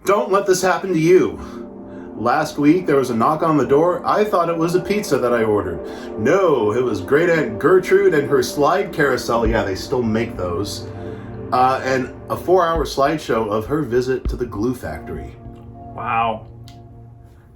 Don't let this happen to you. Last week, there was a knock on the door. I thought it was a pizza that I ordered. No, it was Great Aunt Gertrude and her slide carousel. Yeah, they still make those. And a 4-hour slideshow of her visit to the glue factory. Wow.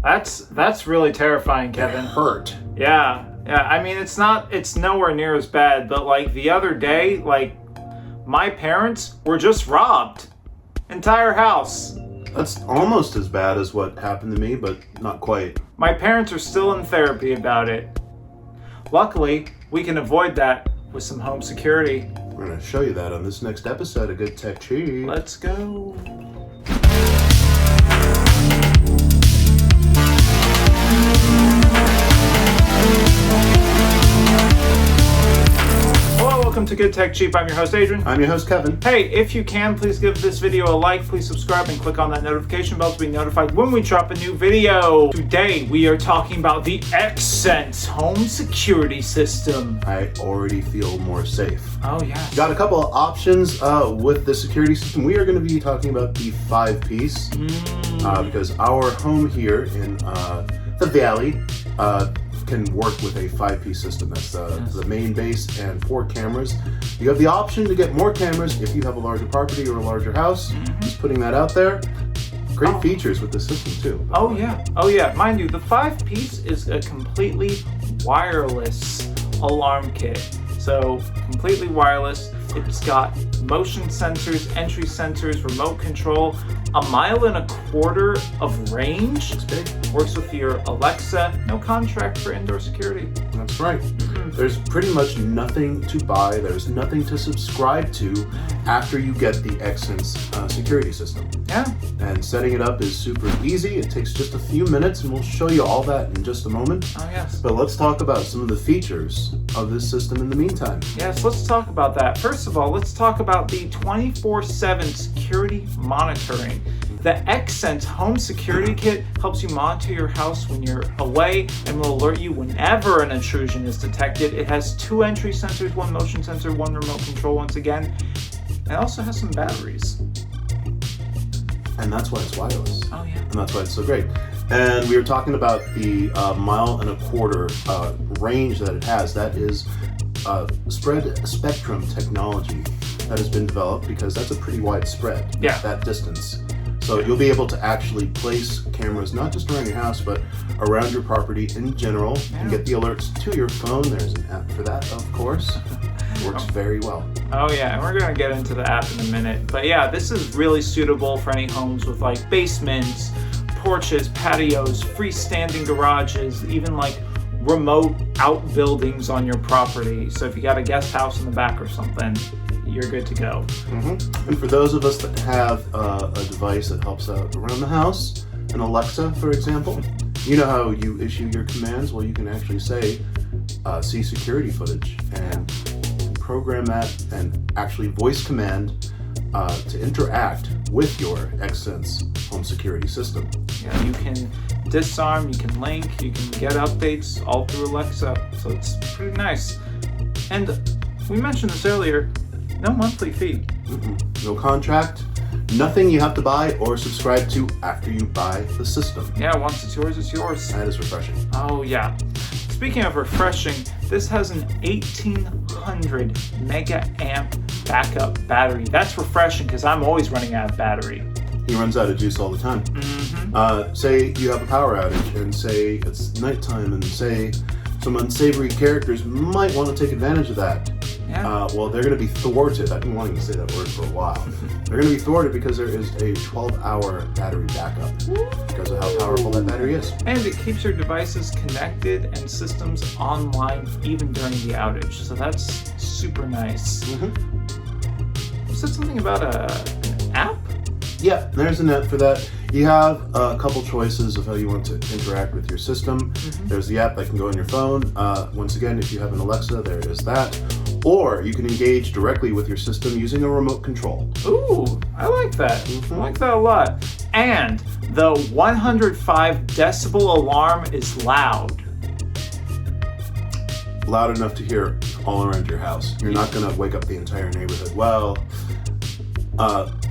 That's really terrifying, Kevin. It hurt. Yeah. I mean, it's nowhere near as bad, but like the other day, like my parents were just robbed. Entire house. That's almost as bad as what happened to me, but not quite. My parents are still in therapy about it. Luckily, we can avoid that with some home security. We're going to show you that on this next episode of Good Tech Cheap. Let's go. Welcome to Good Tech Cheap. I'm your host, Adron. I'm your host, Kevin. Hey, if you can, please give this video a like, please subscribe, and click on that notification bell to be notified when we drop a new video. Today, we are talking about the Xsense home security system. I already feel more safe. Oh, yeah. Got a couple of options with the security system. We are going to be talking about the 5-piece because our home here in the Valley can work with a 5-piece system. That's the main base and 4 cameras. You have the option to get more cameras if you have a larger property or a larger house. Just putting that out there. Great features with the system too. Oh yeah. Mind you, the 5-piece is a completely wireless alarm kit. So completely wireless. It's got motion sensors, entry sensors, remote control, 1.25 miles of range. It's big. Works with your Alexa. No contract for indoor security. That's right. There's pretty much nothing to buy. There's nothing to subscribe to after you get the Xsense security system. Yeah. And setting it up is super easy. It takes just a few minutes, and we'll show you all that in just a moment. Oh, yes. But let's talk about some of the features of this system in the meantime. Yes, let's talk about that. First of all, let's talk about the 24/7 security monitoring. The Xsense Home Security Kit helps you monitor your house when you're away and will alert you whenever an intrusion is detected. It has 2 entry sensors, 1 motion sensor, 1 remote control once again. It also has some batteries. And that's why it's wireless. Oh, yeah. And that's why it's so great. And we were talking about the 1.25 mile range that it has. That is spread spectrum technology that has been developed because that's a pretty wide spread, that distance. So you'll be able to actually place cameras not just around your house, but around your property in general and get the alerts to your phone. There's an app for that, of course. It works very well. Oh yeah, and we're going to get into the app in a minute. But yeah, this is really suitable for any homes with like basements, porches, patios, freestanding garages, even like remote outbuildings on your property. So if you got a guest house in the back or something, you're good to go. And for those of us that have a device that helps out around the house, an Alexa, for example, you know how you issue your commands? Well, you can actually say, see security footage, and program that and actually voice command to interact with your Xsense home security system. Yeah, you can disarm, you can link, you can get updates all through Alexa, so it's pretty nice. And we mentioned this earlier, no monthly fee. No contract, nothing you have to buy or subscribe to after you buy the system. Yeah, once it's yours, it's yours. That is refreshing. Oh yeah. Speaking of refreshing, this has an 1800 mega amp backup battery. That's refreshing because I'm always running out of battery. He runs out of juice all the time. Say you have a power outage and say it's nighttime and say some unsavory characters might want to take advantage of that. Yeah. Well, they're going to be thwarted. I've been wanting to say that word for a while. They're going to be thwarted because there is a 12-hour battery backup because of how powerful that battery is. And it keeps your devices connected and systems online even during the outage. So that's super nice. You said something about an app? Yeah, there's an app for that. You have a couple choices of how you want to interact with your system. There's the app that can go on your phone. Once again, if you have an Alexa, there is that. Or you can engage directly with your system using a remote control. Ooh, I like that. I like that a lot. And the 105 decibel alarm is loud. Loud enough to hear all around your house. You're not going to wake up the entire neighborhood. Well,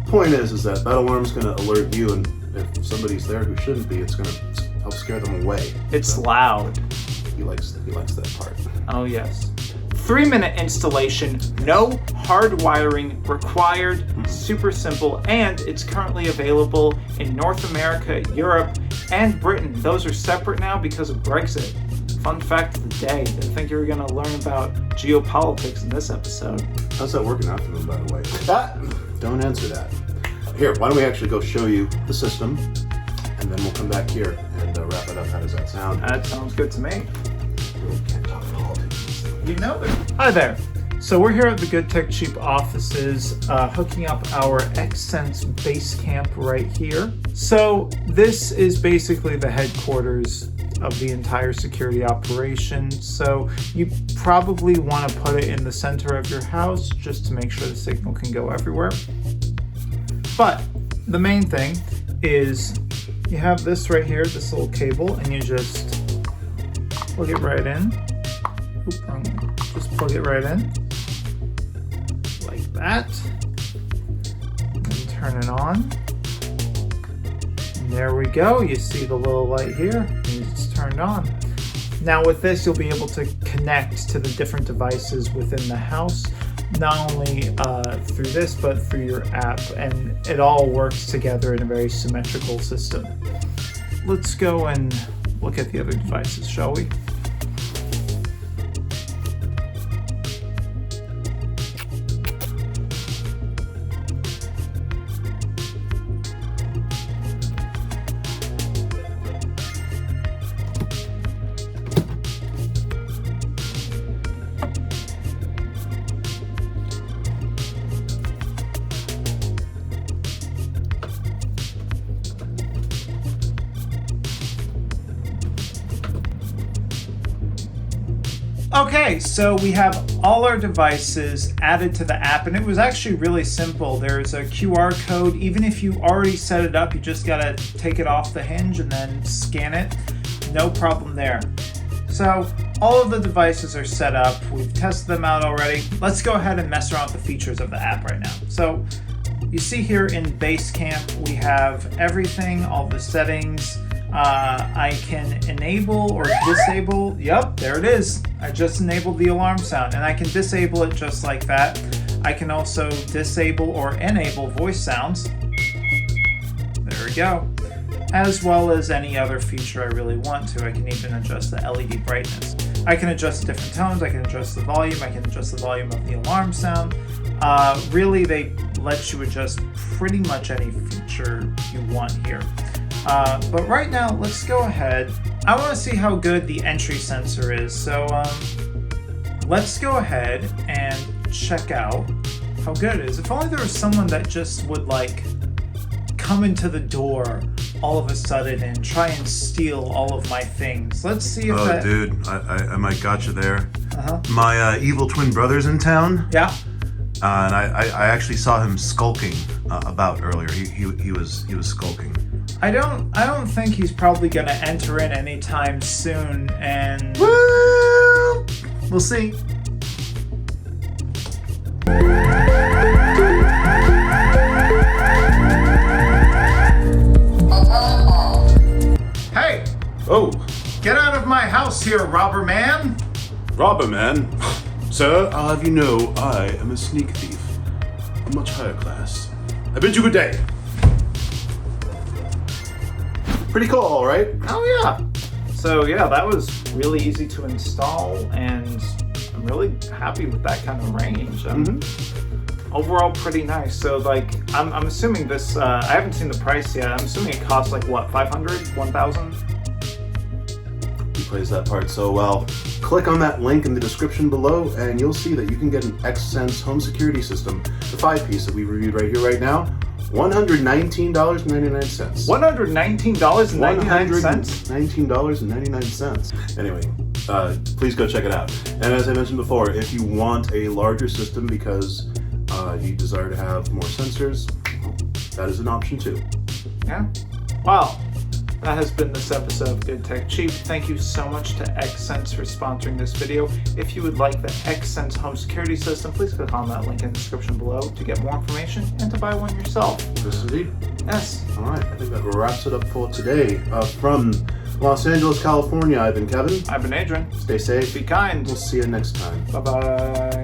point is that alarm's going to alert you, and if somebody's there who shouldn't be, it's going to help scare them away. It's loud. He likes that part. Oh yes. 3-minute installation, no hard wiring required, super simple, and it's currently available in North America, Europe, and Britain. Those are separate now because of Brexit. Fun fact of the day. I think you're going to learn about geopolitics in this episode. How's that working out for them, by the way? Don't answer that. Here, why don't we actually go show you the system, and then we'll come back here and wrap it up. How does that sound? That sounds good to me. We can't talk politics. You know it. Hi there. So we're here at the Good Tech Cheap offices, hooking up our Xsense base camp right here. So this is basically the headquarters of the entire security operation. So you probably want to put it in the center of your house just to make sure the signal can go everywhere. But the main thing is you have this right here, this little cable, and you just plug it right in. Just plug it right in, like that, and turn it on. And there we go. You see the little light here, and it's turned on. Now with this, you'll be able to connect to the different devices within the house, not only through this, but through your app, and it all works together in a very symmetrical system. Let's go and look at the other devices, shall we? Okay, so we have all our devices added to the app, and it was actually really simple. There's a QR code. Even if you already set it up, you just gotta take it off the hinge and then scan it. No problem there. So all of the devices are set up. We've tested them out already. Let's go ahead and mess around with the features of the app right now. So you see here in Basecamp, we have everything, all the settings. I can enable or disable. Yep, there it is. I just enabled the alarm sound, and I can disable it just like that. I can also disable or enable voice sounds. There we go. As well as any other feature I really want to. I can even adjust the LED brightness. I can adjust the different tones. I can adjust the volume. I can adjust the volume of the alarm sound. Really, they let you adjust pretty much any feature you want here. But right now, let's go ahead. I want to see how good the entry sensor is. So let's go ahead and check out how good it is. If only there was someone that just would like come into the door all of a sudden and try and steal all of my things. Let's see if that... Oh, dude, I might got you there. Uh-huh. My evil twin brother's in town. Yeah. And I actually saw him skulking about earlier. He was skulking. I don't think he's probably gonna enter in anytime soon, and Well, we'll see. Hey! Oh, Get out of my house here, robber man! robber man. Sir, I'll have you know I am a sneak thief. A much higher class. I bid you good day. Pretty cool, right? Oh yeah. So yeah, that was really easy to install, and I'm really happy with that kind of range. Overall, pretty nice. So like, I'm assuming this. I haven't seen the price yet. I'm assuming it costs like what, 500, 1,000? He plays that part so well. Click on that link in the description below, and you'll see that you can get an Xsense home security system, the 5-piece that we reviewed right here, right now. $119.99. $119.99? $119.99. Anyway, please go check it out. And as I mentioned before, if you want a larger system because you desire to have more sensors, that is an option too. Yeah. Wow. That has been this episode of Good Tech Cheap. Thank you so much to Xsense for sponsoring this video. If you would like the Xsense home security system, please click on that link in the description below to get more information and to buy one yourself. Yes, indeed. Yes. All right, I think that wraps it up for today. From Los Angeles, California, I've been Kevin. I've been Adron. Stay safe. Be kind. We'll see you next time. Bye-bye.